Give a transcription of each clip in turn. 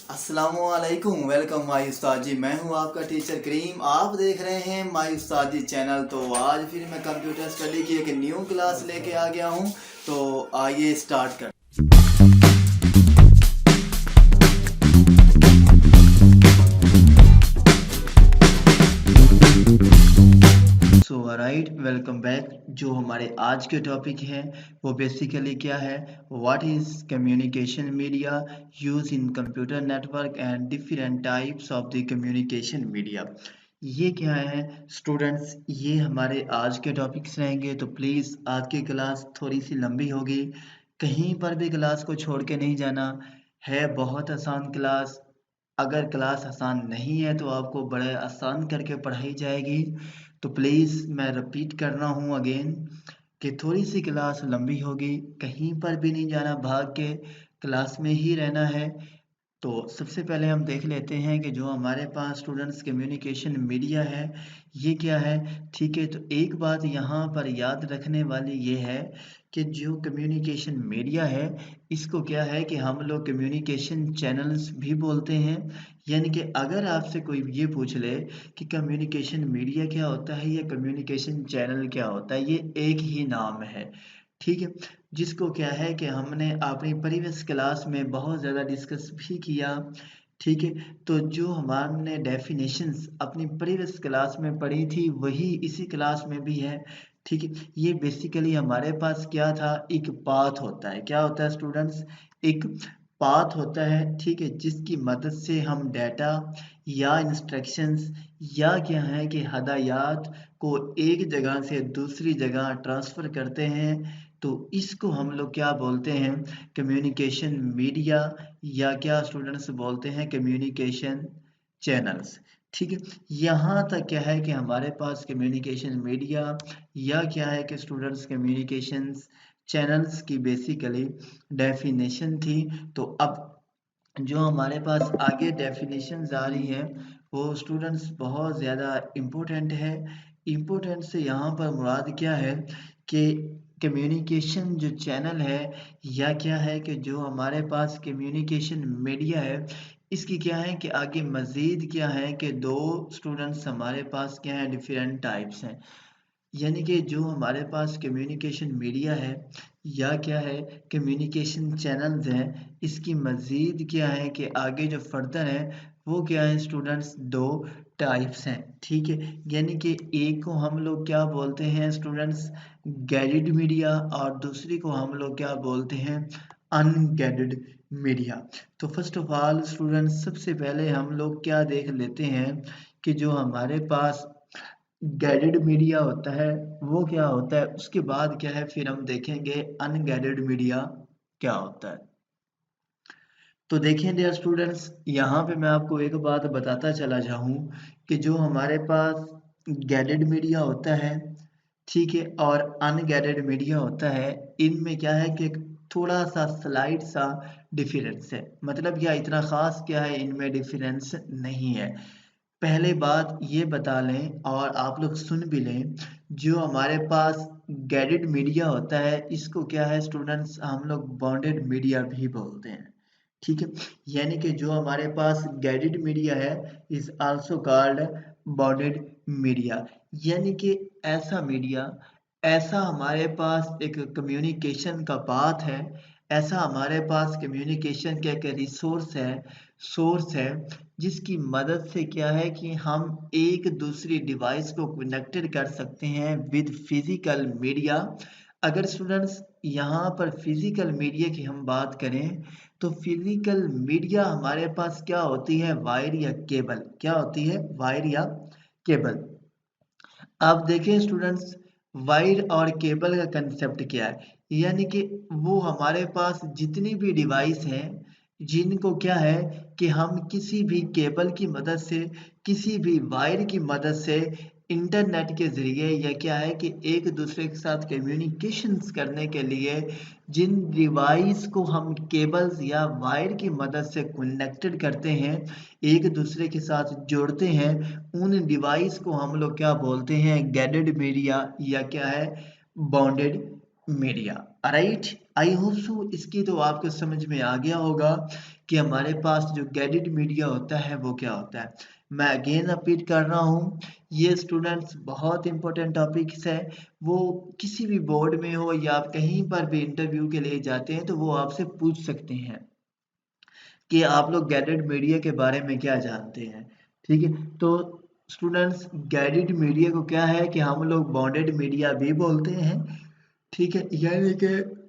अस्सलामुअलैकुम, welcome my उस्ताद जी। मैं हूं आपका टीचर करीम। आप देख रहे हैं माई उस्ताद जी चैनल। तो आज फिर मैं कंप्यूटर स्टडी की एक न्यू क्लास लेके आ गया हूं। तो आइए स्टार्ट कर। सो राइट, वेलकम बैक। जो हमारे आज के टॉपिक है वो बेसिकली क्या है, what is communication media use in computer network and different types of the communication media. ये क्या है स्टूडेंट्स, ये हमारे आज के टॉपिक्स रहेंगे। तो प्लीज़ आज की क्लास थोड़ी सी लंबी होगी, कहीं पर भी क्लास को छोड़ के नहीं जाना है। बहुत आसान क्लास, अगर क्लास आसान नहीं है तो आपको बड़े आसान करके पढ़ाई जाएगी। तो प्लीज़ मैं रिपीट कर रहा हूँ अगेन कि थोड़ी सी क्लास लंबी होगी, कहीं पर भी नहीं जाना, भाग के क्लास में ही रहना है। तो सबसे पहले हम देख लेते हैं कि जो हमारे पास स्टूडेंट्स कम्युनिकेशन मीडिया है ये क्या है। ठीक है, तो एक बात यहाँ पर याद रखने वाली ये है कि जो कम्युनिकेशन मीडिया है इसको क्या है कि हम लोग कम्युनिकेशन चैनल्स भी बोलते हैं। यानी कि अगर आपसे कोई ये पूछ ले कि कम्युनिकेशन मीडिया क्या होता है या कम्युनिकेशन चैनल क्या होता है, ये एक ही नाम है। ठीक है, जिसको क्या है कि हमने अपनी प्रीवियस क्लास में बहुत ज़्यादा डिस्कस भी किया। ठीक है, तो जो हमने डेफिनेशंस अपनी प्रीवियस क्लास में पढ़ी थी वही इसी क्लास में भी है। ठीक है, ये बेसिकली हमारे पास क्या था, एक पाथ होता है। क्या होता है स्टूडेंट्स, एक पाथ होता है। ठीक है, जिसकी मदद से हम डाटा या इंस्ट्रक्शंस या क्या है कि हदायत को एक जगह से दूसरी जगह ट्रांसफ़र करते हैं। तो इसको हम लोग क्या बोलते हैं, कम्युनिकेशन मीडिया, या क्या स्टूडेंट्स बोलते हैं कम्युनिकेशन चैनल्स। ठीक है, यहाँ तक क्या है कि हमारे पास कम्युनिकेशन मीडिया या क्या है कि स्टूडेंट्स कम्युनिकेशंस चैनल्स की बेसिकली डेफिनेशन थी। तो अब जो हमारे पास आगे डेफिनेशंस आ रही हैं वो स्टूडेंट्स बहुत ज़्यादा इम्पोर्टेंट है। इम्पोर्टेंट से यहाँ पर मुराद क्या है कि कम्युनिकेशन जो चैनल है या क्या है कि जो हमारे पास कम्युनिकेशन मीडिया है इसकी क्या है कि आगे मज़ीद क्या है कि दो स्टूडेंट्स हमारे पास क्या है, डिफरेंट टाइप्स हैं। यानी कि जो हमारे पास कम्युनिकेशन मीडिया है या क्या है कम्युनिकेशन चैनल्स हैं, इसकी मज़ीद क्या है कि आगे जो फर्दर है वो क्या है स्टूडेंट्स, दो टाइप्स हैं। ठीक है, यानी कि एक को हम लोग क्या बोलते हैं स्टूडेंट्स, गाइडेड मीडिया, और दूसरी को हम लोग क्या बोलते हैं, अनगाइडेड मीडिया। तो फर्स्ट ऑफ ऑल स्टूडेंट्स, सबसे पहले हम लोग क्या देख लेते हैं कि जो हमारे पास गाइडेड मीडिया होता है वो क्या होता है, उसके बाद क्या है फिर हम देखेंगे अनगाइडेड मीडिया क्या होता है। तो देखें डियर स्टूडेंट्स, यहाँ पे मैं आपको एक बात बताता चला जाऊँ कि जो हमारे पास गाइडेड मीडिया होता है, ठीक है, और अनगाइडेड मीडिया होता है, इनमें क्या है कि थोड़ा सा स्लाइड सा डिफरेंस है। मतलब क्या इतना ख़ास क्या है, इनमें डिफरेंस नहीं है। पहले बात ये बता लें और आप लोग सुन भी लें, जो हमारे पास गाइडेड मीडिया होता है इसको क्या है स्टूडेंट्स, हम लोग बॉन्डेड मीडिया भी बोलते हैं। ठीक है, यानी कि जो हमारे पास गाइडेड मीडिया है is also called bonded media. यानी कि ऐसा मीडिया, ऐसा हमारे पास एक कम्युनिकेशन का पाथ है, ऐसा हमारे पास कम्युनिकेशन का एक रिसोर्स है, सोर्स है, जिसकी मदद से क्या है कि हम एक दूसरी डिवाइस को कनेक्टेड कर सकते हैं विद फिजिकल मीडिया। अगर स्टूडेंट्स यहाँ पर फिजिकल मीडिया की हम बात करें तो फिजिकल मीडिया हमारे पास क्या होती है, वायर या केबल। क्या होती है, वायर या केबल। आप देखें स्टूडेंट्स, वायर और केबल का कंसेप्ट क्या है, यानी कि वो हमारे पास जितनी भी डिवाइस हैं जिनको क्या है कि हम किसी भी केबल की मदद से, किसी भी वायर की मदद से, इंटरनेट के ज़रिए या क्या है कि एक दूसरे के साथ कम्युनिकेशंस करने के लिए जिन डिवाइस को हम केबल्स या वायर की मदद से कनेक्टेड करते हैं, एक दूसरे के साथ जोड़ते हैं, उन डिवाइस को हम लोग क्या बोलते हैं, गाइडेड मीडिया या क्या है, bonded media. Right, I hope so इसकी तो आपको समझ में आ गया होगा कि हमारे पास जो गाइडेड मीडिया होता है वो क्या होता है। मैं अगेन रिपीट कर रहा हूँ, ये स्टूडेंट्स बहुत इंपॉर्टेंट टॉपिक्स है। वो किसी भी बोर्ड में हो या आप कहीं पर भी इंटरव्यू के लिए जाते हैं तो वो आपसे पूछ सकते हैं कि आप लोग गाइडेड मीडिया के बारे में क्या जानते हैं। ठीक है, तो स्टूडेंट्स गाइडेड मीडिया को क्या है कि हम लोग बॉन्डेड मीडिया भी बोलते हैं। ठीक है, यानी कि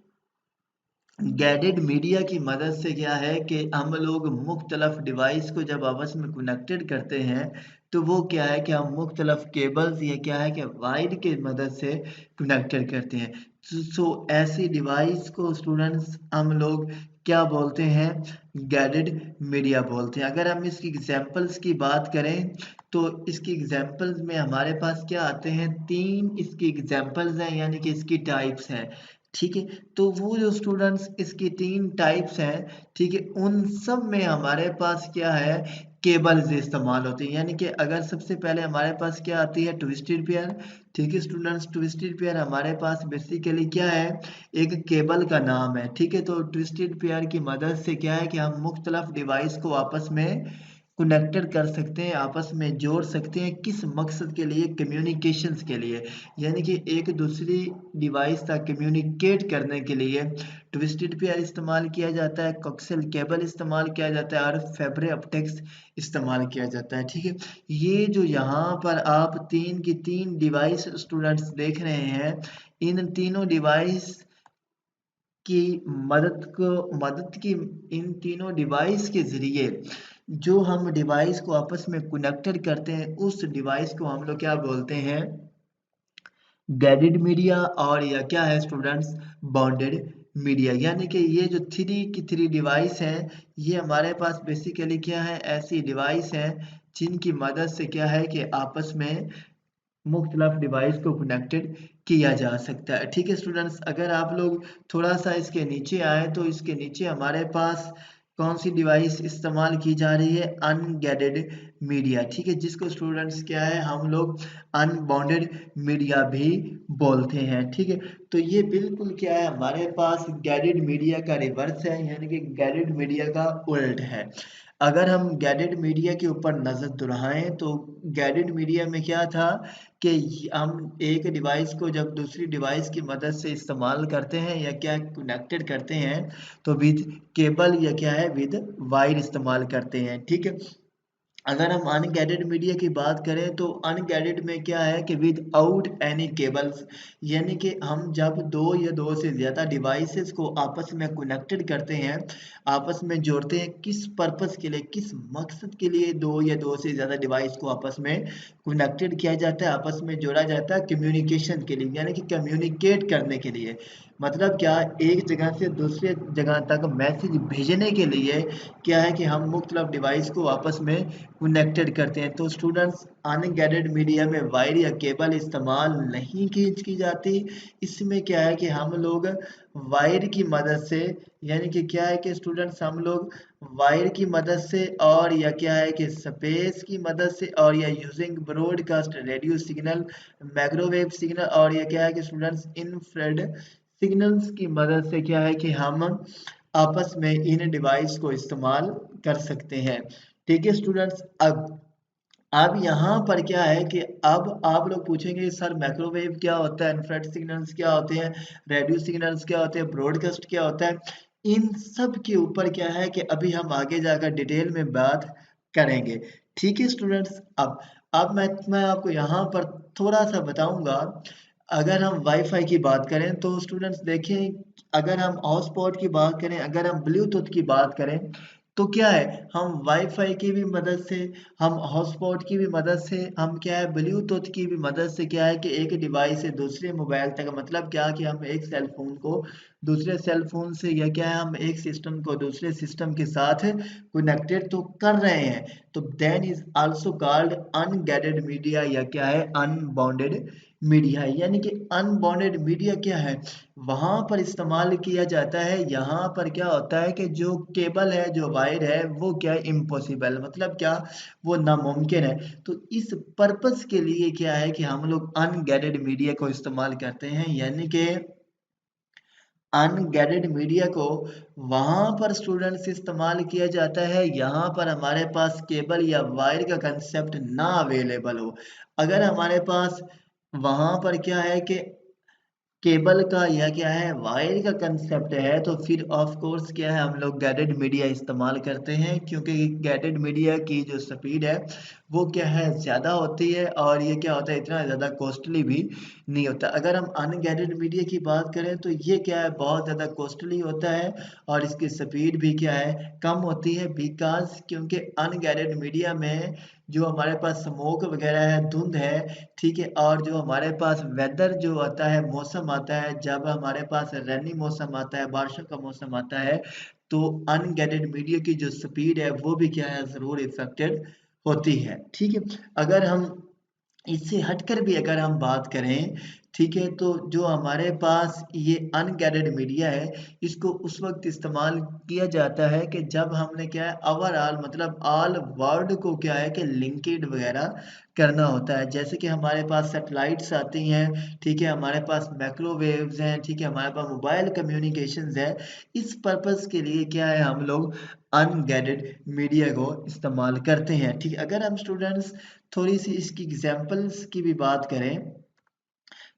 गाइडेड मीडिया की मदद से क्या है कि हम लोग मुख्तलफ डिवाइस को जब आपस में कनेक्टेड करते हैं तो वो क्या है कि हम मुख्तलफ केबल्स या क्या है कि वायर की मदद से कनेक्टेड करते हैं। सो ऐसी डिवाइस को स्टूडेंट्स हम लोग क्या बोलते हैं, गाइडेड मीडिया बोलते हैं। अगर हम इसकी एग्जांपल्स की बात करें तो इसकी एग्जांपल्स में हमारे पास क्या आते हैं, तीन इसकी एग्जांपल्स हैं यानी कि इसकी टाइप्स हैं। ठीक है, तो वो जो स्टूडेंट्स इसकी तीन टाइप्स हैं, ठीक है, उन सब में हमारे पास क्या है, केबल्स इस्तेमाल होती हैं। यानी कि अगर सबसे पहले हमारे पास क्या आती है, ट्विस्टेड पेयर। ठीक है स्टूडेंट्स, ट्विस्टेड पेयर हमारे पास बेसिकली क्या है, एक केबल का नाम है। ठीक है, तो ट्विस्टेड पेयर की मदद से क्या है कि हम मुख्तलफ डिवाइस को आपस में कनेक्टेड कर सकते हैं, आपस में जोड़ सकते हैं। किस मकसद के लिए, कम्युनिकेशंस के लिए, यानी कि एक दूसरी डिवाइस तक कम्युनिकेट करने के लिए ट्विस्टेड पेयर इस्तेमाल किया जाता है, कोक्सियल केबल इस्तेमाल किया जाता है और फाइबर ऑप्टिक्स इस्तेमाल किया जाता है। ठीक है, ये जो यहाँ पर आप तीन की तीन डिवाइस स्टूडेंट्स देख रहे हैं, इन तीनों डिवाइस की मदद की इन तीनों डिवाइस के ज़रिए जो हम डिवाइस को आपस में कनेक्टेड करते हैं, उस डिवाइस को हम लोग क्या बोलते हैं, गाइडेड मीडिया, और या क्या है स्टूडेंट्स, बॉन्डेड मीडिया। यानी कि ये जो थ्री की थ्री डिवाइस हैं, ये हमारे पास बेसिकली क्या है, ऐसी डिवाइस हैं जिनकी मदद से क्या है कि आपस में मुख्तलिफ डिवाइस को कनेक्टेड किया जा सकता है। ठीक है स्टूडेंट्स, अगर आप लोग थोड़ा सा इसके नीचे आए तो इसके नीचे हमारे पास कौन सी डिवाइस इस्तेमाल की जा रही है, अनगाइडेड मीडिया। ठीक है, जिसको स्टूडेंट्स क्या है, हम लोग अनबाउंडेड मीडिया भी बोलते हैं। ठीक है, तो ये बिल्कुल क्या है, हमारे पास गाइडेड मीडिया का रिवर्स है, यानी कि गाइडेड मीडिया का उल्ट है। अगर हम गाइडेड मीडिया के ऊपर नज़र दोहराएं तो गाइडेड मीडिया में क्या था कि हम एक डिवाइस को जब दूसरी डिवाइस की मदद से इस्तेमाल करते हैं या क्या कनेक्टेड करते हैं तो विद केबल या क्या है, विद वायर इस्तेमाल करते हैं। ठीक है, अगर हम अनगाइडेड मीडिया की बात करें तो अनगाइडेड में क्या है कि विद आउट एनी केबल्स, यानी कि हम जब दो या दो से ज़्यादा डिवाइसेस को आपस में कनेक्टेड करते हैं, आपस में जोड़ते हैं, किस पर्पस के लिए, किस मकसद के लिए दो या दो से ज़्यादा डिवाइस को आपस में कनेक्टेड किया जाता है, आपस में जोड़ा जाता है, कम्युनिकेशन के लिए, यानी कि कम्युनिकेट करने के लिए। मतलब क्या, एक जगह से दूसरे जगह तक मैसेज भेजने के लिए क्या है कि हम मुख्तलिफ डिवाइस को आपस में कनेक्टेड करते हैं। तो स्टूडेंट्स, अनगाइडेड मीडिया में वायर या केबल इस्तेमाल नहीं की जाती। इसमें क्या है कि हम लोग वायर की मदद से, यानी कि क्या है कि स्टूडेंट्स हम लोग वायर की मदद से और या क्या है कि स्पेस की मदद से और या using broadcast radio signal, microwave signal और या क्या है कि स्टूडेंट्स इंफ्रारेड सिग्नल्स की मदद से क्या है कि हम आपस में इन डिवाइस को इस्तेमाल कर सकते हैं। ठीक है स्टूडेंट्स, अब यहाँ पर क्या है कि अब आप लोग पूछेंगे सर माइक्रोवेव क्या होता है, इंफ्रारेड सिग्नल्स क्या होते हैं, रेडियो सिग्नल्स क्या होते हैं, ब्रॉडकास्ट क्या होता है। इन सब के ऊपर क्या है कि अभी हम आगे जाकर डिटेल में बात करेंगे। ठीक है स्टूडेंट्स, अब मैं आपको यहाँ पर थोड़ा सा बताऊंगा। अगर हम वाईफाई की बात करें तो स्टूडेंट्स देखें, अगर हम हॉटस्पॉट की बात करें, अगर हम ब्लूटूथ की बात करें तो क्या है, हम वाईफाई की भी मदद से, हम हॉटस्पॉट की भी मदद से, हम क्या है ब्लूटूथ की भी मदद से क्या है कि एक डिवाइस से दूसरे मोबाइल तक, मतलब क्या कि हम एक सेल फोन को दूसरे सेल फोन से या क्या है हम एक सिस्टम को दूसरे सिस्टम के साथ कनेक्टेड तो कर रहे हैं। तो then is also called unguided media या क्या है, अनबाउंडेड मीडिया है। यानी कि अनबाउंडेड मीडिया क्या है, वहां पर इस्तेमाल किया जाता है। यहाँ पर क्या होता है कि जो केबल है, जो वायर है, वो क्या है, इम्पॉसिबल, मतलब क्या, वो नामुमकिन है। तो इस पर्पस के लिए क्या है कि हम लोग अनगाइडेड मीडिया को इस्तेमाल करते हैं। यानी कि अनगाइडेड मीडिया को वहां पर स्टूडेंट्स इस्तेमाल किया जाता है यहाँ पर हमारे पास केबल या वायर का कंसेप्ट ना अवेलेबल हो। अगर हमारे पास वहां पर क्या है कि केबल का या क्या है वायर का कंसेप्ट है तो फिर ऑफ कोर्स क्या है हम लोग गाइडेड मीडिया इस्तेमाल करते हैं, क्योंकि गाइडेड मीडिया की जो स्पीड है वो क्या है ज़्यादा होती है और ये क्या होता है इतना ज़्यादा कॉस्टली भी नहीं होता। अगर हम अनगाइडेड मीडिया की बात करें तो ये क्या है बहुत ज़्यादा कॉस्टली होता है और इसकी स्पीड भी क्या है कम होती है, बिकॉज क्योंकि अनगाइडेड मीडिया में जो हमारे पास स्मोक वगैरह है, धुंध है, ठीक है, और जो हमारे पास वेदर जो आता है, मौसम आता है, जब हमारे पास रेनी मौसम आता है, बारिशों का मौसम आता है, तो अनगाइडेड मीडिया की जो स्पीड है वो भी क्या है ज़रूर इफेक्टेड होती है। ठीक है, अगर हम इससे हटकर भी अगर हम बात करें, ठीक है, तो जो हमारे पास ये अनगाइडेड मीडिया है इसको उस वक्त इस्तेमाल किया जाता है कि जब हमने क्या है ओवरऑल मतलब ऑल वर्ल्ड को क्या है कि लिंकेड वगैरह करना होता है। जैसे कि हमारे पास सैटेलाइट्स आती हैं, ठीक है, हमारे पास माइक्रोवेव्स हैं, ठीक है, हमारे पास मोबाइल कम्युनिकेशंस है। इस पर्पस के लिए क्या है हम लोग अनगाइडेड मीडिया को इस्तेमाल करते हैं। ठीक है, अगर हम स्टूडेंट्स थोड़ी सी इसकी एग्जांपल्स की भी बात करें,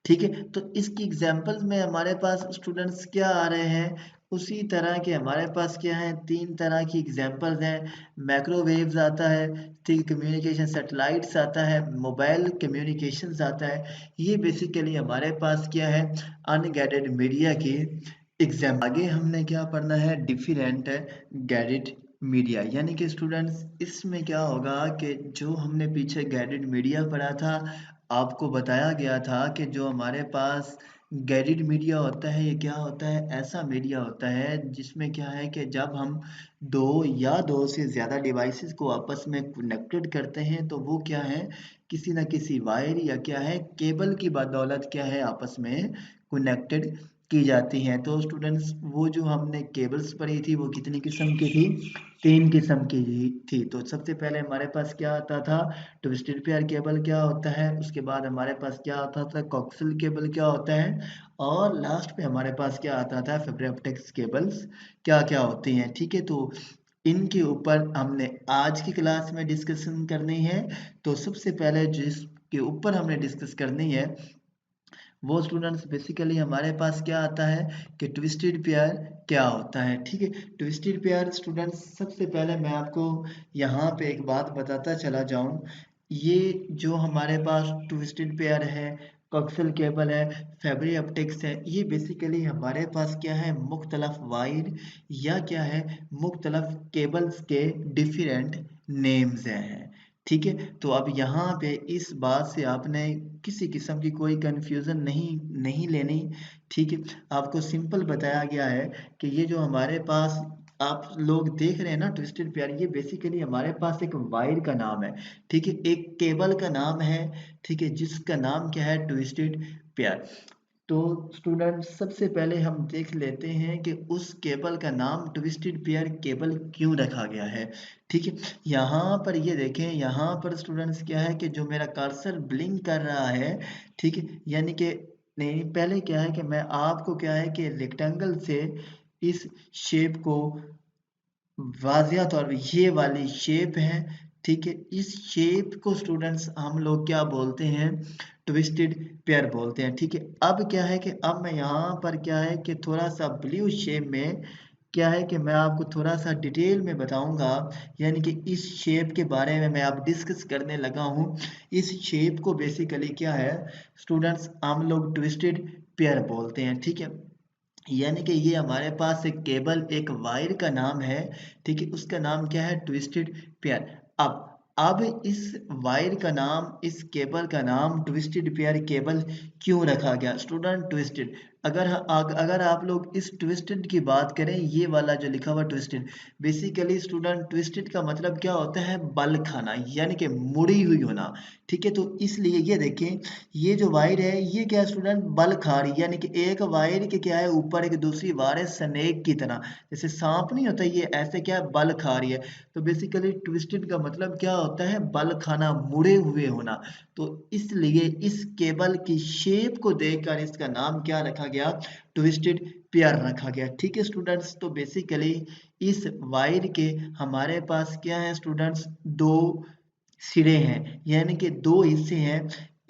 ठीक है, तो इसकी एग्जांपल्स में हमारे पास स्टूडेंट्स क्या आ रहे हैं, उसी तरह के हमारे पास क्या है तीन तरह की एग्जांपल्स हैं। माइक्रोवेव्स आता है, ठीक, कम्युनिकेशन सैटेलाइट्स आता है, मोबाइल कम्युनिकेशंस आता है। ये बेसिकली हमारे पास क्या है अनगाइडेड मीडिया की एग्जाम। आगे हमने क्या पढ़ना है डिफरेंट गाइडेड मीडिया, यानी कि स्टूडेंट्स इसमें क्या होगा कि जो हमने पीछे गाइडेड मीडिया पढ़ा था आपको बताया गया था कि जो हमारे पास गाइडेड मीडिया होता है ये क्या होता है, ऐसा मीडिया होता है जिसमें क्या है कि जब हम दो से ज़्यादा डिवाइसेस को आपस में कनेक्टेड करते हैं तो वो क्या है किसी ना किसी वायर या क्या है केबल की बदौलत क्या है आपस में कनेक्टेड की जाती हैं। तो स्टूडेंट्स वो जो हमने केबल्स पढ़ी थी वो कितनी किस्म की थी, तीन किस्म की थी। तो सबसे पहले हमारे पास क्या आता था ट्विस्टेड पेयर केबल क्या होता है, उसके बाद हमारे पास क्या आता था कॉक्सियल केबल क्या होता है, और लास्ट पे हमारे पास क्या आता था फाइबर ऑप्टिक्स केबल्स क्या क्या होती हैं। ठीक है, तो इनके ऊपर हमने आज की क्लास में डिस्कशन करनी है। तो सबसे पहले जिसके ऊपर हमने डिस्कस करनी है वो स्टूडेंट्स बेसिकली हमारे पास क्या आता है कि ट्विस्टेड पेयर क्या होता है। ठीक है, ट्विस्टेड पेयर स्टूडेंट्स सबसे पहले मैं आपको यहाँ पे एक बात बताता चला जाऊँ, ये जो हमारे पास ट्विस्टेड पेयर है, कोक्सियल केबल है, फाइबर ऑप्टिक्स है, ये बेसिकली हमारे पास क्या है मुख्तलफ वायर या क्या है मुख्तलफ केबल्स के डिफरेंट नेम्स हैं। ठीक है, तो अब यहाँ पे इस बात से आपने किसी किस्म की कोई कंफ्यूजन नहीं नहीं लेनी। ठीक है, आपको सिंपल बताया गया है कि ये जो हमारे पास आप लोग देख रहे हैं ना ट्विस्टेड पेयर, ये बेसिकली हमारे पास एक वायर का नाम है। ठीक है, एक केबल का नाम है, ठीक है, जिसका नाम क्या है ट्विस्टेड पेयर। तो स्टूडेंट सबसे पहले हम देख लेते हैं कि उस केबल का नाम ट्विस्टेड पेयर केबल क्यों रखा गया है। ठीक है, यहाँ पर ये देखें, यहाँ पर स्टूडेंट्स क्या है कि जो मेरा कर्सर ब्लिंक कर रहा है, ठीक है, यानी कि नहीं पहले क्या है कि मैं आपको क्या है कि रेक्टेंगल से इस शेप को वाजिया तौर पे ये वाली शेप है, ठीक है, इस शेप को स्टूडेंट्स हम लोग क्या बोलते हैं ट्विस्टेड पेयर बोलते हैं। ठीक है, अब क्या है कि अब मैं यहाँ पर क्या है कि थोड़ा सा ब्लू शेप में क्या है कि मैं आपको थोड़ा सा डिटेल में बताऊंगा, यानी कि इस शेप के बारे में मैं आप डिस्कस करने लगा हूँ। इस शेप को बेसिकली क्या है स्टूडेंट्स हम लोग ट्विस्टेड पेयर बोलते हैं। ठीक है, यानी कि ये हमारे पास एक केबल एक वायर का नाम है, ठीक है, उसका नाम क्या है ट्विस्टेड पेयर। अब इस वायर का नाम इस केबल का नाम ट्विस्टेड पेयर केबल क्यों रखा गया स्टूडेंट ट्विस्टेड। अगर आप लोग इस ट्विस्टेड की बात करें, ये वाला जो लिखा हुआ ट्विस्टेड, बेसिकली स्टूडेंट ट्विस्टेड का मतलब क्या होता है बल खाना यानी कि मुड़ी हुई होना। ठीक है, तो इसलिए ये देखें ये जो वायर है ये क्या स्टूडेंट बल खा रही है, यानी कि एक वायर के क्या है ऊपर एक दूसरी वायर है स्नेक की तरह, जैसे सांप नहीं होता ये ऐसे क्या है बल खा रही है। तो बेसिकली ट्विस्टेड का मतलब क्या होता है बल खाना मुड़े हुए होना। तो इसलिए इस केबल की शेप को देखकर इसका नाम क्या रखा गया ट्विस्टेड पेयर रखा गया। ठीक है स्टूडेंट्स, तो बेसिकली इस वायर के हमारे पास क्या है स्टूडेंट्स, दो सिरे हैं, यानी कि दो हिस्से हैं।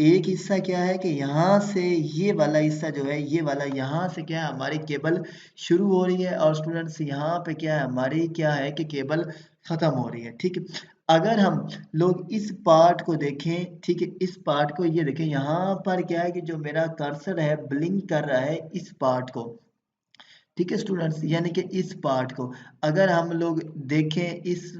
एक हिस्सा क्या है कि यहाँ से ये वाला हिस्सा जो है, ये वाला यहाँ से क्या है हमारी केबल शुरू हो रही है, और स्टूडेंट्स यहाँ पे क्या है हमारी क्या है कि केबल खत्म हो रही है। ठीक है, अगर हम लोग इस पार्ट को देखें, ठीक है, इस पार्ट को ये देखें, यहाँ पर क्या है कि जो मेरा कर्सर है ब्लिंक कर रहा है इस पार्ट को। ठीक है स्टूडेंट्स, यानी कि इस पार्ट को अगर हम लोग देखें इस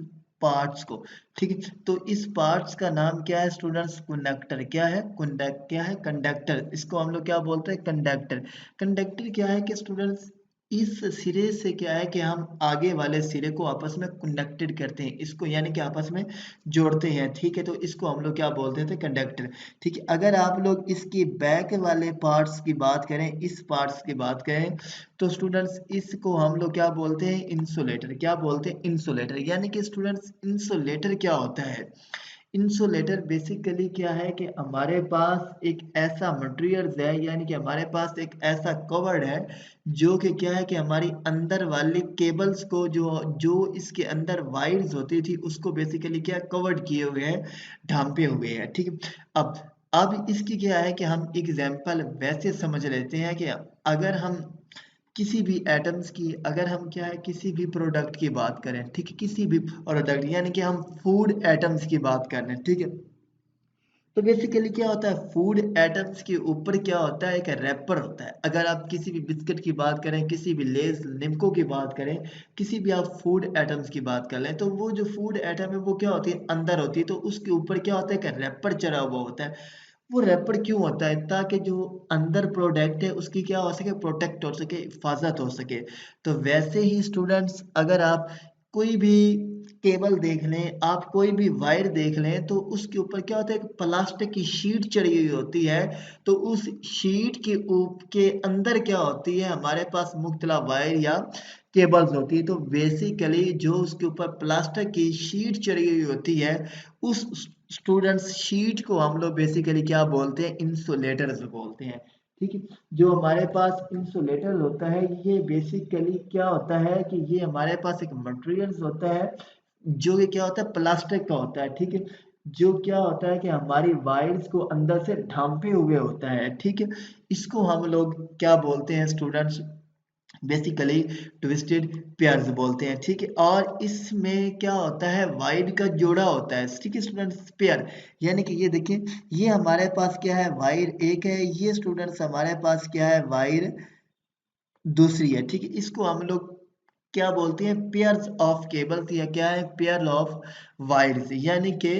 पार्ट्स को, ठीक है, तो इस पार्ट्स का नाम क्या है स्टूडेंट्स, कंडक्टर। क्या है क्या है कंडक्टर, इसको हम लोग क्या बोलते हैं, कंडक्टर। कंडक्टर क्या है कि स्टूडेंट्स इस सिरे से क्या है कि हम आगे वाले सिरे को आपस में कनेक्टेड करते हैं, इसको यानी कि आपस में जोड़ते हैं। ठीक है, तो इसको हम लोग क्या बोलते थे, कंडक्टर। ठीक है, अगर आप लोग इसकी बैक वाले पार्ट्स की बात करें, इस पार्ट्स की बात करें, तो स्टूडेंट्स इसको हम लोग क्या बोलते हैं, इंसुलेटर। क्या बोलते हैं, इंसुलेटर। यानी कि स्टूडेंट्स इंसुलेटर क्या होता है, इंसुलेटर बेसिकली क्या है कि हमारे पास एक ऐसा मटेरियल है, यानी कि हमारे पास एक ऐसा कवर्ड है जो कि क्या है कि हमारी अंदर वाली केबल्स को, जो जो इसके अंदर वायर्स होती थी उसको बेसिकली क्या कवर्ड किए हुए हैं, ढांपे हुए हैं। ठीक है, अब इसकी क्या है कि हम एग्जाम्पल वैसे समझ लेते हैं कि अगर हम किसी भी एटम्स की, अगर हम क्या है किसी भी प्रोडक्ट की बात करें, ठीक है, किसी भी प्रोडक्ट, यानी कि हम फूड एटम्स की बात कर रहे हैं। ठीक है, तो बेसिकली क्या होता है, फूड एटम्स के ऊपर क्या होता है, एक रैपर होता है। अगर आप किसी भी बिस्किट की बात करें, किसी भी लेस निम्को की बात करें, किसी भी आप फूड एटम्स की बात कर लें, तो वो जो फूड एटम है वो क्या होती है, अंदर होती है, तो उसके ऊपर क्या होता है, एक रैपर चढ़ा हुआ होता है। वो रैपर क्यों होता है, ताकि जो अंदर प्रोडक्ट है उसकी क्या हो सके, प्रोटेक्ट हो सके, हिफाजत हो सके। तो वैसे ही स्टूडेंट्स अगर आप कोई भी केबल देख लें, आप कोई भी वायर देख लें, तो उसके ऊपर क्या होता है, एक प्लास्टिक की शीट चढ़ी हुई होती है। तो उस शीट के अंदर क्या होती है, हमारे पास मुख्तलिफ वायर या केबल्स होती है। तो बेसिकली जो उसके ऊपर प्लास्टिक की शीट चढ़ी हुई होती है, उस स्टूडेंट्स शीट को हम लोग बेसिकली क्या बोलते हैं, इंसुलेटर्स बोलते हैं। ठीक है, जो हमारे पास इंसुलेटर होता है, ये बेसिकली क्या होता है कि ये हमारे पास एक मटेरियल्स होता है जो ये क्या होता है, प्लास्टिक का होता है। ठीक है, जो क्या होता है कि हमारी वायर्स को अंदर से ढांपे हुए होता है। ठीक है, इसको हम लोग क्या बोलते हैं स्टूडेंट्स, बेसिकली ट्विस्टेड पेयर्स बोलते हैं। ठीक है, और इसमें क्या होता है, वायर का जोड़ा होता है। ठीक है स्टूडेंट्स, पेयर यानी कि ये देखिए, ये हमारे पास क्या है, वायर एक है, ये स्टूडेंट्स हमारे पास क्या है, वायर दूसरी है। ठीक है, इसको हम लोग क्या बोलते हैं, पेयर्स ऑफ केबल्स, या क्या है, पेयर ऑफ वायर्स, यानी कि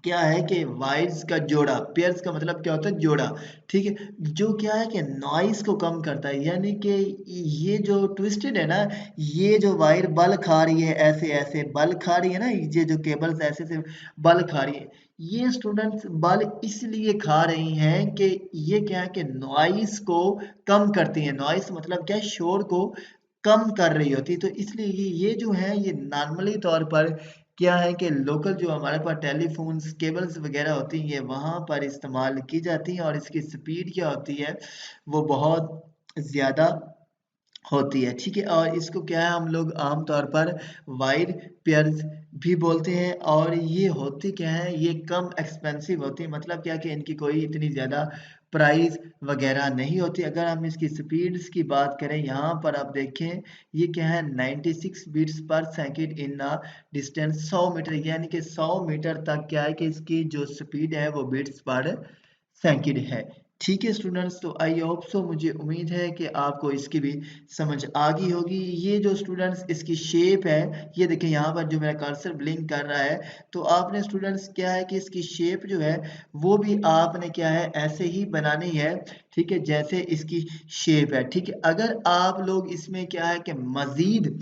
क्या है कि वायर्स का जोड़ा। पेयर्स का मतलब क्या होता है, जोड़ा। ठीक है, जो क्या है कि नॉइस को कम करता है, यानी कि ये जो ट्विस्टेड है ना, ये जो वायर बल खा रही है, ऐसे ऐसे बल खा रही है ना, ये जो केबल्स ऐसे से बल खा रही है, ये स्टूडेंट्स बल इसलिए खा रही हैं कि ये क्या है कि नॉइस को कम करती है। नॉइस मतलब क्या है, शोर को कम कर रही होती है। तो इसलिए ये जो है, ये नॉर्मली तौर पर क्या है कि लोकल जो हमारे पास टेलीफोन्स केबल्स वगैरह होती हैं, ये वहाँ पर इस्तेमाल की जाती हैं, और इसकी स्पीड क्या होती है, वो बहुत ज़्यादा होती है। ठीक है, और इसको क्या है, हम लोग आमतौर पर वाइड पेयर्स भी बोलते हैं। और ये होती क्या है, ये कम एक्सपेंसिव होती है, मतलब क्या कि इनकी कोई इतनी ज़्यादा प्राइस वगैरह नहीं होती। अगर हम इसकी स्पीड्स की बात करें, यहाँ पर आप देखें, ये क्या है, 96 beats per second in a distance 100 metre, यानी कि 100 मीटर तक क्या है कि इसकी जो स्पीड है वो बीट्स पर सेकंड है। ठीक है स्टूडेंट्स, तो आई होप सो, मुझे उम्मीद है कि आपको इसकी भी समझ आ गई होगी। ये जो स्टूडेंट्स इसकी शेप है, ये देखिए यहाँ पर जो मेरा कर्सर ब्लिंक कर रहा है, तो आपने स्टूडेंट्स क्या है कि इसकी शेप जो है वो भी आपने क्या है, ऐसे ही बनानी है। ठीक है, जैसे इसकी शेप है। ठीक है, अगर आप लोग इसमें क्या है कि मजीद,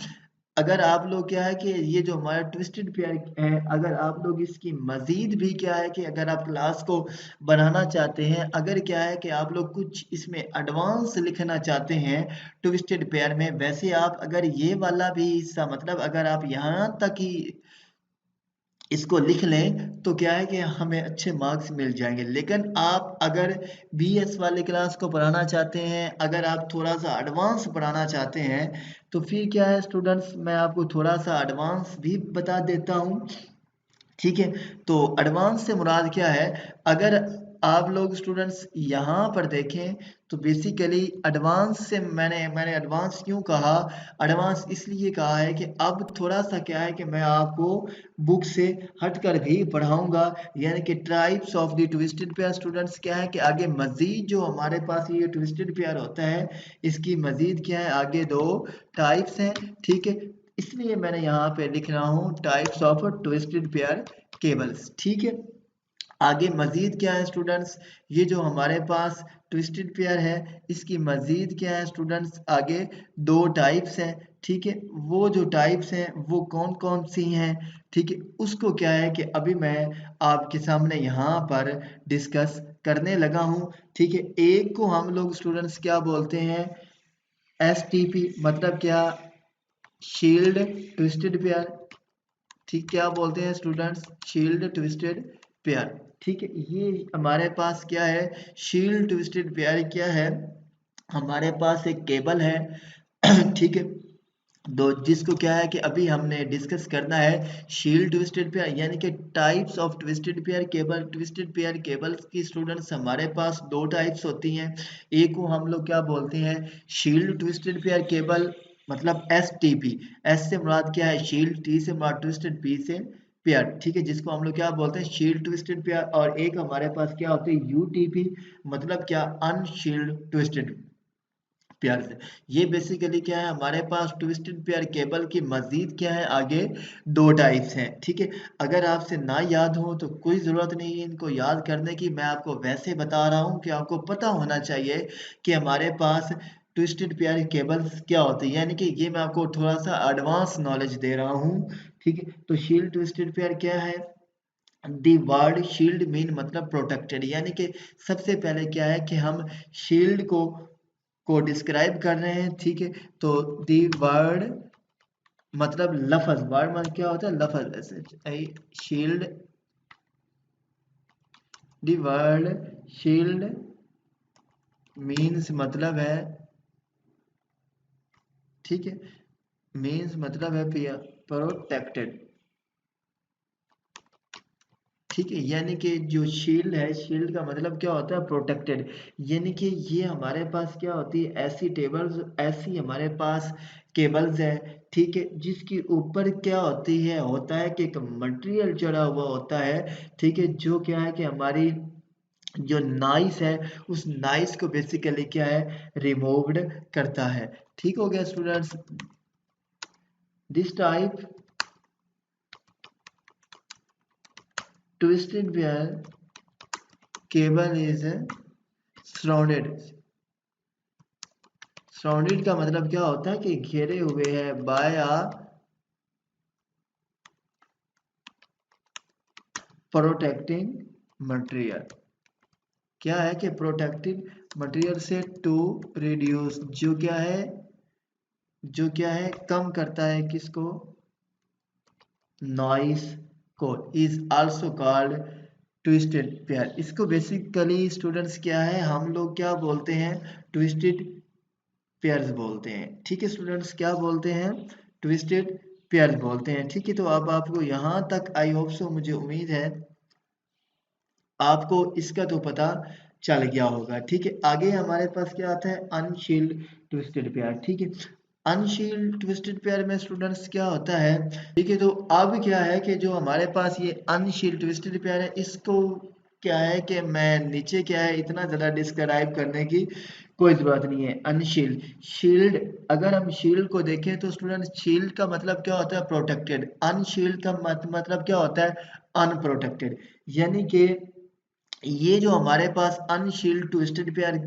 अगर आप लोग क्या है कि ये जो हमारा ट्विस्टेड पेयर है, अगर आप लोग इसकी मजीद भी क्या है कि अगर आप क्लास को बनाना चाहते हैं, अगर क्या है कि आप लोग कुछ इसमें एडवांस लिखना चाहते हैं ट्विस्टेड पेयर में, वैसे आप अगर ये वाला भी हिस्सा, मतलब अगर आप यहाँ तक ही इसको लिख लें तो क्या है कि हमें अच्छे मार्क्स मिल जाएंगे। लेकिन आप अगर बीएस वाले क्लास को पढ़ाना चाहते हैं, अगर आप थोड़ा सा एडवांस पढ़ाना चाहते हैं, तो फिर क्या है स्टूडेंट्स, मैं आपको थोड़ा सा एडवांस भी बता देता हूँ। ठीक है, तो एडवांस से मुराद क्या है, अगर आप लोग स्टूडेंट्स यहाँ पर देखें तो बेसिकली एडवांस से मैंने एडवांस क्यों कहा, एडवांस इसलिए कहा है कि अब थोड़ा सा क्या है कि मैं आपको बुक से हटकर भी पढ़ाऊंगा, यानी कि types of the twisted pair. Students क्या है कि आगे मजीद जो हमारे पास ये ट्विस्टेड पेयर होता है, इसकी मजीद क्या है, आगे दो टाइप्स हैं। ठीक है, इसलिए मैंने यहाँ पे लिख रहा हूँ types of twisted pair cables. ठीक है, आगे मजीद क्या है स्टूडेंट्स, ये जो हमारे पास ट्विस्टेड पेयर है, इसकी मजीद क्या है स्टूडेंट्स, आगे दो टाइप्स हैं। ठीक है, वो जो टाइप्स हैं वो कौन कौन सी हैं, ठीक है, उसको क्या है कि अभी मैं आपके सामने यहाँ पर डिस्कस करने लगा हूँ। ठीक है, एक को हम लोग स्टूडेंट्स क्या बोलते हैं, एसटीपी, मतलब क्या, शील्ड ट्विस्टेड पेयर। ठीक, क्या बोलते हैं स्टूडेंट्स, शील्ड ट्विस्टेड पेयर। ठीक है, ये हमारे पास क्या है, शील्ड ट्विस्टेड पेयर क्या है, हमारे पास एक केबल है ठीक है, दो जिसको क्या है कि अभी हमने डिस्कस करना है शील्ड ट्विस्टेड पेयर, यानी कि types of twisted pair cable. Twisted pair cables की स्टूडेंट्स हमारे पास दो टाइप्स होती हैं, एक को हम लोग क्या बोलते हैं, शील्ड ट्विस्टेड पेयर केबल, मतलब एस टी पी। एस से मुराद क्या है, शील्ड, टी से मुराद ट्विस्टेड, पी से पेयर। ठीक है, जिसको हम लोग क्या बोलते हैं, शील्ड ट्विस्टेड पेयर। और एक हमारे पास क्या होती है, यूटीपी, मतलब क्या, अनशील्ड ट्विस्टेड पेयर से। ये बेसिकली क्या है, हमारे पास ट्विस्टेड पेयर केबल की मजीद क्या है, आगे दो टाइप्स हैं। ठीक है, अगर आपसे ना याद हो तो कोई ज़रूरत नहीं है इनको याद करने की, मैं आपको वैसे बता रहा हूँ कि आपको पता होना चाहिए कि हमारे पास ट्विस्टेड पेयर केबल्स क्या होते हैं, यानी कि ये मैं आपको थोड़ा सा एडवांस नॉलेज दे रहा हूँ। ठीक है, तो शील्ड ट्विस्टेड पेयर क्या है, दी वर्ड शील्ड मीन मतलब प्रोटेक्टेड, यानी कि सबसे पहले क्या है कि हम शील्ड को डिस्क्राइब कर रहे हैं। ठीक है, तो दी वर्ड मतलब लफज, वर्ड मतलब क्या होता है, लफज, shield, the word shield means मतलब है, ठीक है, मीन्स मतलब है प्रोटेक्टेड। ठीक है, यानी कि जो शील्ड है, शील्ड का मतलब क्या होता है, प्रोटेक्टेड। यानी कि ये हमारे पास क्या होती है, ऐसी टेबल्स, ऐसी हमारे पास केबल्स है, ठीक है, जिसके ऊपर क्या होती है, होता है कि एक मटेरियल चढ़ा हुआ होता है। ठीक है, जो क्या है कि हमारी जो नाइस है, उस नाइस को बेसिकली क्या है, रिमूव्ड करता है। ठीक हो गया students, this type twisted pair cable is surrounded. Surrounded का मतलब क्या होता है कि घेरे हुए हैं बाय अ प्रोटेक्टिंग मटेरियल। क्या है कि प्रोटेक्टिव मटेरियल से टू रिड्यूस, जो क्या है, जो क्या है, कम करता है किसको, नॉइस को, is also called twisted pair. इसको बेसिकली स्टूडेंट्स क्या है, हम लोग क्या बोलते हैं, ट्विस्टेड पेयर्स बोलते हैं। ठीक है स्टूडेंट्स, क्या बोलते हैं, ट्विस्टेड पेयर्स बोलते हैं। ठीक है, तो अब आपको यहाँ तक आई होप सो, मुझे उम्मीद है आपको इसका तो पता चल गया होगा। ठीक है, आगे हमारे पास क्या आता है, अनशील्ड ट्विस्टेड पेयर। ठीक है, अनशील्ड ट्विस्टेड पेयर में स्टूडेंट्स क्या होता है, ठीक है, तो अब क्या है कि जो हमारे पास ये अनशील्ड ट्विस्टेड पेयर है, इसको क्या है कि मैं नीचे क्या है, इतना ज़्यादा डिस्क्राइब करने की कोई ज़रूरत नहीं है। अनशील्ड, शील्ड, अगर हम शील्ड को देखें तो स्टूडेंट शील्ड का मतलब क्या होता है, प्रोटेक्टेड। अनशील्ड का मतलब क्या होता है, अनप्रोटेक्टेड। यानी कि ये जो हमारे पास अनशील्ड ट्विस्टेड पेयर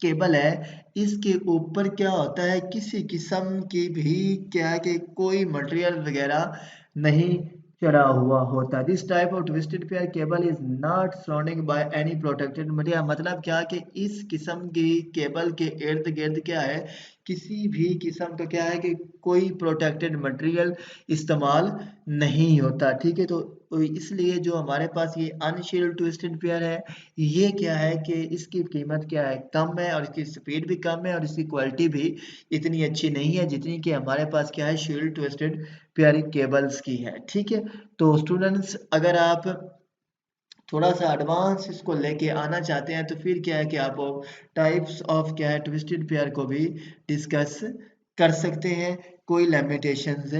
केबल है, इसके ऊपर क्या होता है, किसी किस्म की भी क्या है कि कोई मटेरियल वगैरह नहीं चढ़ा हुआ होता। This type of twisted pair cable is not surrounding by any protected material. मतलब क्या कि इस किस्म की केबल के इर्द गिर्द क्या है, किसी भी किस्म का क्या है कि कोई प्रोटेक्टेड मटेरियल इस्तेमाल नहीं होता, ठीक है। तो इसलिए जो हमारे पास ये अनशील्ड ट्विस्टेड पेयर है, ये क्या है कि इसकी कीमत क्या है, कम है, और इसकी स्पीड भी कम है, और इसकी क्वालिटी भी इतनी अच्छी नहीं है जितनी कि हमारे पास क्या है शील्ड ट्विस्टेड पेयर केबल्स की है, ठीक है। तो स्टूडेंट्स, अगर आप थोड़ा सा एडवांस इसको लेके आना चाहते हैं तो फिर क्या है कि आप टाइप्स ऑफ क्या है ट्विस्टेड पेयर को भी डिस्कस कर सकते हैं, कोई लिमिटेशंस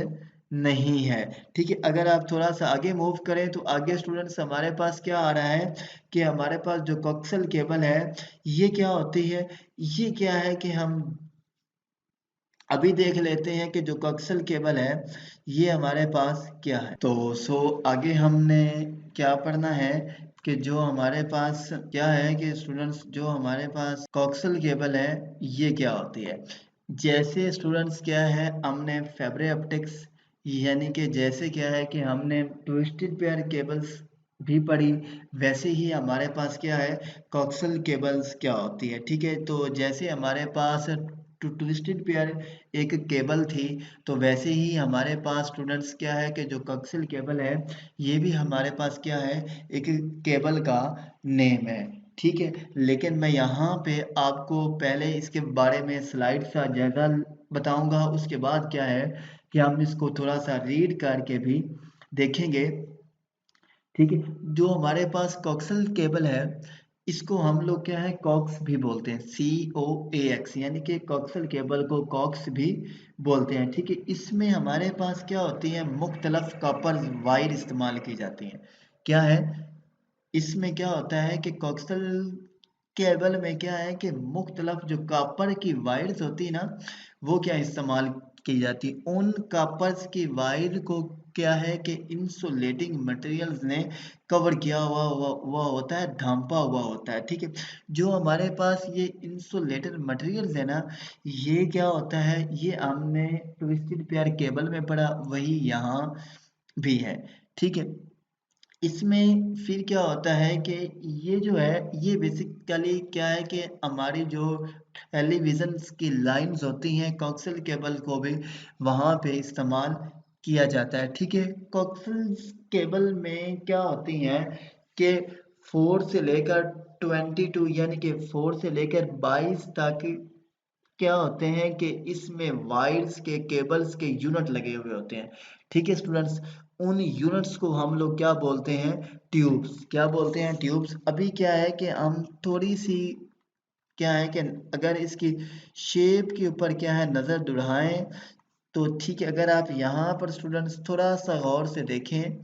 नहीं है, ठीक है। अगर आप थोड़ा सा आगे मूव करें तो आगे स्टूडेंट्स हमारे पास क्या आ रहा है कि हमारे पास जो कोक्सल केबल है, ये क्या होती है, ये क्या है कि हम अभी देख लेते हैं कि जो कोक्सल केबल है ये हमारे पास क्या है। तो आगे हमने क्या पढ़ना है कि जो हमारे पास क्या है कि स्टूडेंट्स, जो हमारे पास कोक्सल केबल है ये क्या होती है। जैसे स्टूडेंट्स क्या है, हमने फैब्रे ऑप्टिक्स यानी कि जैसे क्या है कि हमने ट्विस्टेड पेयर केबल्स भी पढ़ी, वैसे ही हमारे पास क्या है कोक्सल केबल्स क्या होती है, ठीक है। तो जैसे हमारे पास ट्विस्टेड पेयर एक केबल थी, तो वैसे ही हमारे पास स्टूडेंट्स क्या है कि जो कोक्सल केबल है ये भी हमारे पास क्या है एक केबल का नेम है, ठीक है। लेकिन मैं यहाँ पे आपको पहले इसके बारे में स्लाइड सा ज़्यादा बताऊंगा, उसके बाद क्या है कि हम इसको थोड़ा सा रीड करके भी देखेंगे, ठीक है। जो हमारे पास कोक्सल केबल है इसको हम लोग क्या है कॉक्स भी बोलते हैं, COAX, यानी कि कोक्सल केबल को कॉक्स भी बोलते हैं, ठीक है। इसमें हमारे पास क्या होती है, मुख्तलफ कॉपर वायर इस्तेमाल की जाती हैं, क्या है इसमें क्या होता है कि कोक्सल केबल में क्या है कि मुख्तलफ जो कॉपर की वायर्स होती है ना, वो क्या इस्तेमाल की जाती है। उन कॉपर्स की वायर को क्या है कि इंसुलेटिंग मटेरियल्स ने कवर किया हुआ होता है, ढांपा हुआ होता है, ठीक है। जो हमारे पास ये इंसुलेटेड मटेरियल्स है ना, ये क्या होता है, ये हमने ट्विस्टेड पेयर केबल में पढ़ा, वही यहाँ भी है, ठीक है। इसमें फिर क्या होता है कि ये जो है ये बेसिकली क्या है कि हमारी जो टेलीविज़न की लाइंस होती हैं कोक्सल केबल को भी वहाँ पे इस्तेमाल किया जाता है, ठीक है। कोक्सल केबल में क्या होती हैं कि 4 से लेकर 22 यानी कि 4 से लेकर 22 तक क्या होते हैं कि इसमें वायर्स के केबल्स के यूनिट लगे हुए होते हैं, ठीक है स्टूडेंट्स। उन यूनिट्स को हम लोग क्या बोलते हैं, ट्यूब्स, क्या बोलते हैं, ट्यूब्स। अभी क्या है कि हम थोड़ी सी क्या है कि अगर इसकी शेप के ऊपर क्या है नज़र दुढ़ाएं तो ठीक है, अगर आप यहाँ पर स्टूडेंट्स थोड़ा सा गौर से देखें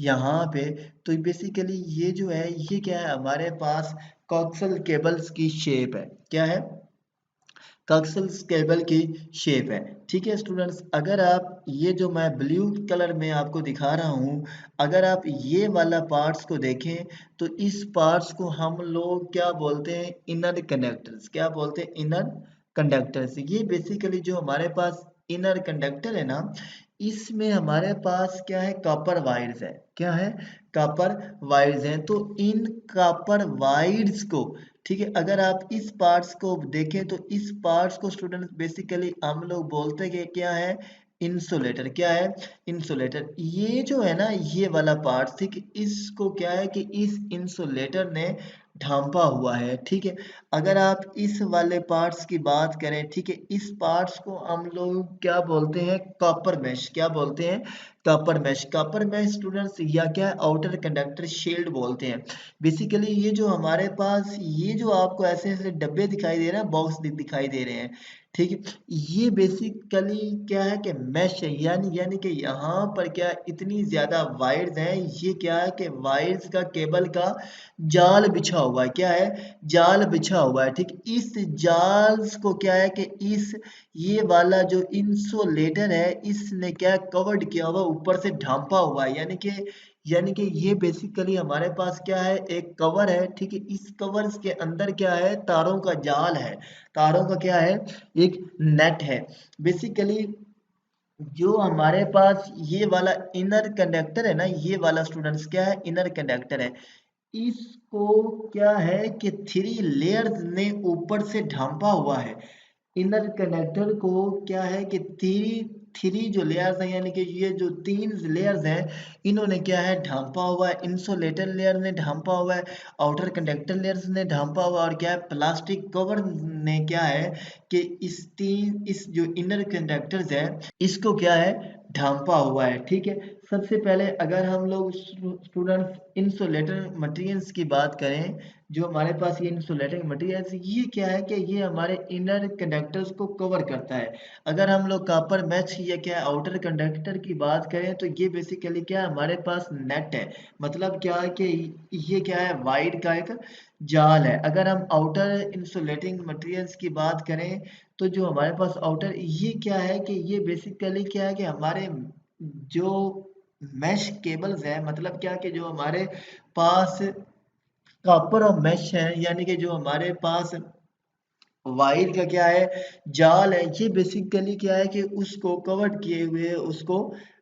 यहाँ पे, तो बेसिकली ये जो है ये क्या है हमारे पास कॉक्सल केबल्स की शेप है, क्या है कॉक्सल केबल की शेप है, ठीक है स्टूडेंट्स। अगर आप ये जो मैं ब्लू कलर में आपको दिखा रहा हूँ, अगर आप ये वाला पार्ट्स को देखें तो इस पार्ट्स को हम लोग क्या बोलते हैं, इनर कंडक्टर्स, क्या बोलते हैं, इनर कंडक्टर्स। ये बेसिकली जो हमारे पास इनर कंडक्टर है ना, इसमें हमारे पास क्या है कॉपर वायर्स है, क्या है कॉपर वायर्स हैं। तो इन कॉपर वायर्स को, ठीक है, अगर आप इस पार्ट्स को देखें तो इस पार्ट्स को स्टूडेंट्स बेसिकली हम लोग बोलते हैं कि क्या है, इंसुलेटर, क्या है, इंसुलेटर। ये जो है ना ये वाला पार्ट, ठीक है, इसको क्या है कि इस इंसुलेटर ने ढांपा हुआ है, ठीक है। अगर आप इस वाले पार्ट्स की बात करें, ठीक है, इस पार्ट्स को हम लोग क्या बोलते हैं, कॉपर मैश, क्या बोलते हैं, copper mesh. Copper mesh students या क्या है आउटर कंडक्टर शील्ड बोलते हैं। बेसिकली ये जो हमारे पास ये जो आपको ऐसे ऐसे डब्बे दिखाई दे रहे हैं, बॉक्स दिखाई दे रहे हैं, ठीक है, ये बेसिकली क्या है कि मैश है, यानी कि यहाँ पर क्या इतनी ज्यादा वायर्स हैं, ये क्या है कि वायर्स का केबल का जाल बिछा हुआ है, क्या है, जाल बिछा हुआ है, ठीक। इस जाल को क्या है कि इस ये वाला जो इंसुलेटर है इसने क्या कवर्ड किया हुआ, ऊपर से ढांपा हुआ है, यानी कि ये बेसिकली हमारे पास क्या है एक कवर है, ठीक है। इस कवर के अंदर क्या है, तारों का जाल है, तारों का क्या है, एक नेट है। बेसिकली जो हमारे पास ये वाला इनर कंडक्टर है ना, ये वाला स्टूडेंट्स क्या है, इनर कंडक्टर है। इसको क्या है कि 3 लेयर्स ने ऊपर से ढांपा हुआ है, इनर कंडक्टर को क्या है कि थ्री थ्री जो लेयर्स हैं, यानी कि ये जो 3 लेयर्स हैं, इन्होंने क्या है ढांपा हुआ है। इंसुलेटर लेयर ने ढांपा हुआ है, आउटर कंडक्टर लेयर्स ने ढांपा हुआ है, और क्या है प्लास्टिक कवर ने क्या है कि इस जो इनर कंडक्टर्स है इसको क्या है ढांपा हुआ है। ठीक है, सबसे पहले अगर हम लोग स्टूडेंट्स इंसुलेटर मटेरियल्स की बात करें, जो हमारे पास ये इंसुलेटिंग मटेरियल्स, ये क्या है कि ये हमारे इनर कंडक्टर्स को कवर करता है। अगर हम लोग कॉपर मैच या क्या आउटर कंडक्टर की बात करें तो ये बेसिकली क्या है हमारे पास नेट है, मतलब क्या है कि ये क्या है वाइड का एक जाल है। अगर हम आउटर इंसुलेटिंग मटेरियल्स की बात करें तो जो हमारे पास आउटर ये क्या है कि ये बेसिकली क्या है कि हमारे जो मैश केबल्स है, मतलब क्या कि जो हमारे पास कॉपर और मैश है, यानी कि जो हमारे पास वायर का क्या है जाल है, ये बेसिकली क्या है कि उसको कवर किए हुए उसको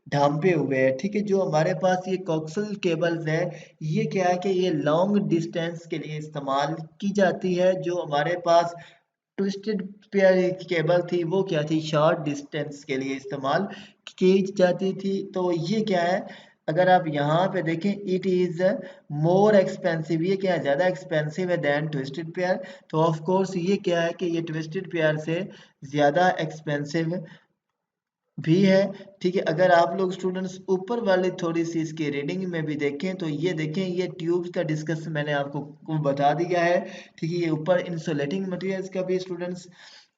ढांपे हुए है। ठीक है, जो हमारे पास ये कोक्सल केबल्स है, ये क्या है कि ये लॉन्ग डिस्टेंस के लिए इस्तेमाल की जाती है। जो हमारे पास ट्विस्टेड पेयर केबल थी वो क्या थी शॉर्ट डिस्टेंस के लिए इस्तेमाल की जाती थी। तो ये क्या है अगर आप यहाँ पे देखें इट इज़ मोर एक्सपेंसिव, ये क्या है ज़्यादा एक्सपेंसिव है देन ट्विस्टेड पेयर। तो ऑफ कोर्स ये क्या है कि ये ट्विस्टेड पेयर से ज़्यादा एक्सपेंसिव भी है। ठीक है, अगर आप लोग स्टूडेंट्स ऊपर वाली थोड़ी सी इसकी रीडिंग में भी देखें तो ये देखें ये ट्यूब्स का डिस्कस मैंने आपको बता दिया है। ठीक है, ये ऊपर इंसुलेटिंग मटेरियल्स का भी स्टूडेंट्स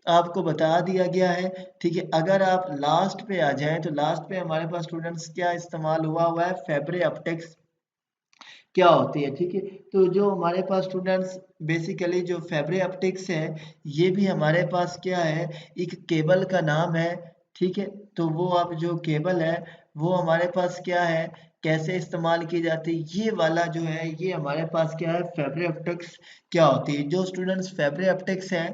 आपको बता दिया गया है। ठीक है, अगर आप लास्ट पे आ जाएं तो लास्ट पे हमारे पास स्टूडेंट्स क्या इस्तेमाल हुआ हुआ है फैब्रे ऑप्टिक्स क्या होती है। ठीक है, तो जो हमारे पास स्टूडेंट्स बेसिकली जो फैब्रे ऑप्टिक्स है ये भी हमारे पास क्या है एक केबल का नाम है। ठीक है, तो वो आप जो केबल है वो हमारे पास क्या है कैसे इस्तेमाल की जाती है, ये वाला जो है ये हमारे पास क्या है फैब्रे ऑप्टिक्स क्या होती है। जो स्टूडेंट्स फैब्रे ऑप्टिक्स है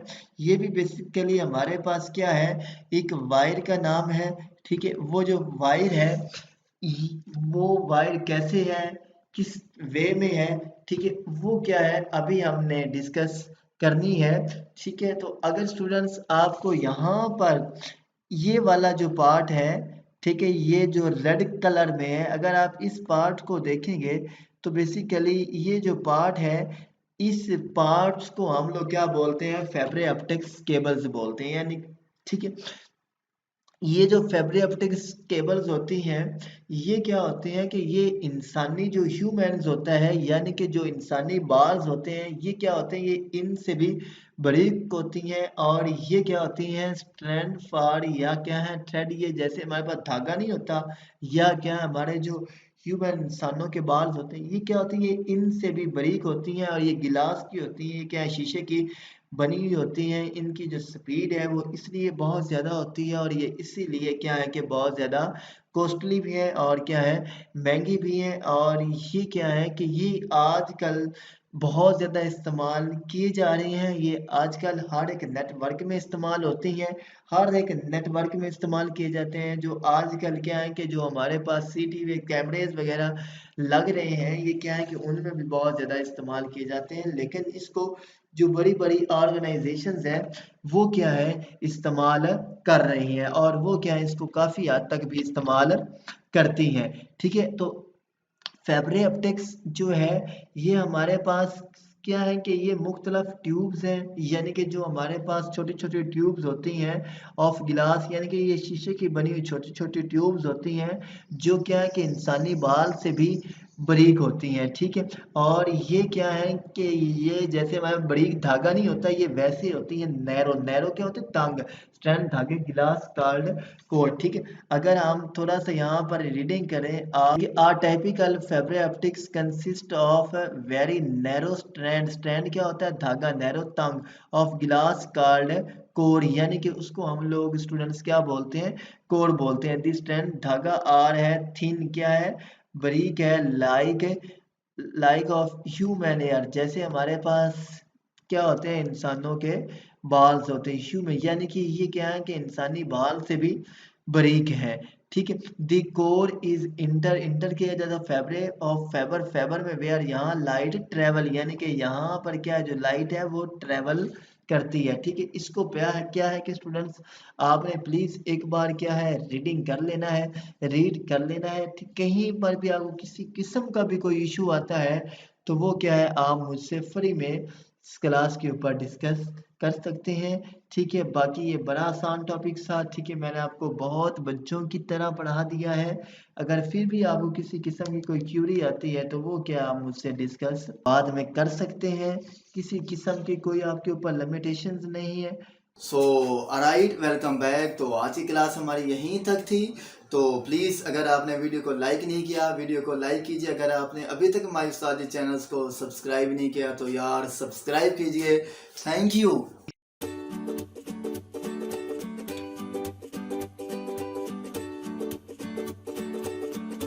ये भी बेसिकली हमारे पास क्या है एक वायर का नाम है। ठीक है, वो जो वायर है वो वायर कैसे है किस वे में है, ठीक है वो क्या है अभी हमने डिस्कस करनी है। ठीक है, तो अगर स्टूडेंट्स आपको यहाँ पर ये वाला जो पार्ट है, ठीक है ये जो रेड कलर में है, अगर आप इस पार्ट को देखेंगे तो बेसिकली ये जो पार्ट है इस पार्ट्स को हम लोग क्या बोलते हैं फैब्रे ऑप्टिक्स केबल्स बोलते हैं। यानी ठीक है, ये जो फैब्री ऑप्टिक्स केबल्स होती हैं ये क्या होती हैं कि ये इंसानी जो ह्यूमन्स होता है यानी कि जो इंसानी बाल्स होते हैं ये क्या होते हैं ये इनसे भी बारीक होती हैं। और ये क्या होती हैं स्ट्रैंड फार या क्या है थ्रेड, ये जैसे हमारे पास धागा नहीं होता या क्या हमारे जो ह्यूमन इंसानों के बाल्स होते हैं ये क्या होती हैं ये इनसे भी बारीक होती हैं और ये गिलास की होती हैं, ये क्या है शीशे की बनी हुई होती हैं। इनकी जो स्पीड है वो इसलिए बहुत ज़्यादा होती है और ये इसीलिए क्या है कि बहुत ज़्यादा कॉस्टली भी है और क्या है महंगी भी है। और ये क्या है कि ये आजकल बहुत ज़्यादा इस्तेमाल किए जा रही हैं, ये आजकल हर एक नेटवर्क में इस्तेमाल होती हैं, हर एक नेटवर्क में इस्तेमाल किए जाते हैं। जो आजकल क्या है कि जो हमारे पास सीसीटीवी कैमरेज वगैरह लग रहे हैं ये क्या है कि उनमें भी बहुत ज़्यादा इस्तेमाल किए जाते हैं। लेकिन इसको जो बड़ी बड़ी ऑर्गेनाइजेशंस हैं वो क्या है इस्तेमाल कर रही हैं और वो क्या है इसको काफ़ी हद तक भी इस्तेमाल करती हैं। ठीक है, तो फैब्रे ऑप्टिक्स जो है ये हमारे पास क्या है कि ये मुख्तलिफ ट्यूब्स हैं, यानी कि जो हमारे पास छोटी छोटी ट्यूब्स होती हैं ऑफ गिलास, यानी कि ये शीशे की बनी हुई छोटी छोटी ट्यूब्स होती हैं जो क्या है कि इंसानी बाल से भी बारीक होती हैं। ठीक है, और ये क्या है कि ये जैसे हमारा बारीक धागा नहीं होता ये वैसे होती है नैरो, नैरो क्या होते हैं तंग स्ट्रैंड धागे गिलास कार्ड कोड। ठीक है, अगर हम थोड़ा सा यहाँ पर रीडिंग करें a typical fibre optics consist of very narrow strand, strand क्या होता है धागा, नैरो तंग ऑफ गिलास कार्ड कोर, यानी कि उसको हम लोग स्टूडेंट्स क्या बोलते हैं कोर बोलते हैं। दिस स्ट्रैंड धागा आर है थिन क्या है बारीक है like like of human air, जैसे हमारे पास क्या होते हैं इंसानों के बाल्स होते हैं ह्यूमन, यानी कि ये क्या है कि इंसानी बाल से भी बारीक है। ठीक है, the core is inter inter किया जाता फैब्रे ऑफ फैबर, फैबर में वेयर यहाँ लाइट ट्रेवल, यानी कि यहाँ पर क्या है जो लाइट है वो ट्रेवल करती है। ठीक है, इसको क्या है कि स्टूडेंट्स आपने प्लीज़ एक बार क्या है रीडिंग कर लेना है, रीड कर लेना है। ठीक, कहीं पर भी आपको किसी किस्म का भी कोई इशू आता है तो वो क्या है आप मुझसे फ्री में इस क्लास के ऊपर डिस्कस कर सकते हैं। ठीक है, बाकी ये बड़ा आसान टॉपिक था। ठीक है, मैंने आपको बहुत बच्चों की तरह पढ़ा दिया है। अगर फिर भी आपको किसी किस्म की कोई क्यूरी आती है तो वो क्या आप मुझसे डिस्कस बाद में कर सकते हैं। किसी किस्म की कोई आपके ऊपर लिमिटेशंस नहीं है। सो राइट, वेलकम बैक। तो आज की क्लास हमारी यहीं तक थी। तो प्लीज़ अगर आपने वीडियो को लाइक नहीं किया, वीडियो को लाइक कीजिए। अगर आपने अभी तक हमारे उस्तादी चैनल्स को सब्सक्राइब नहीं किया तो यार सब्सक्राइब कीजिए। Thank you.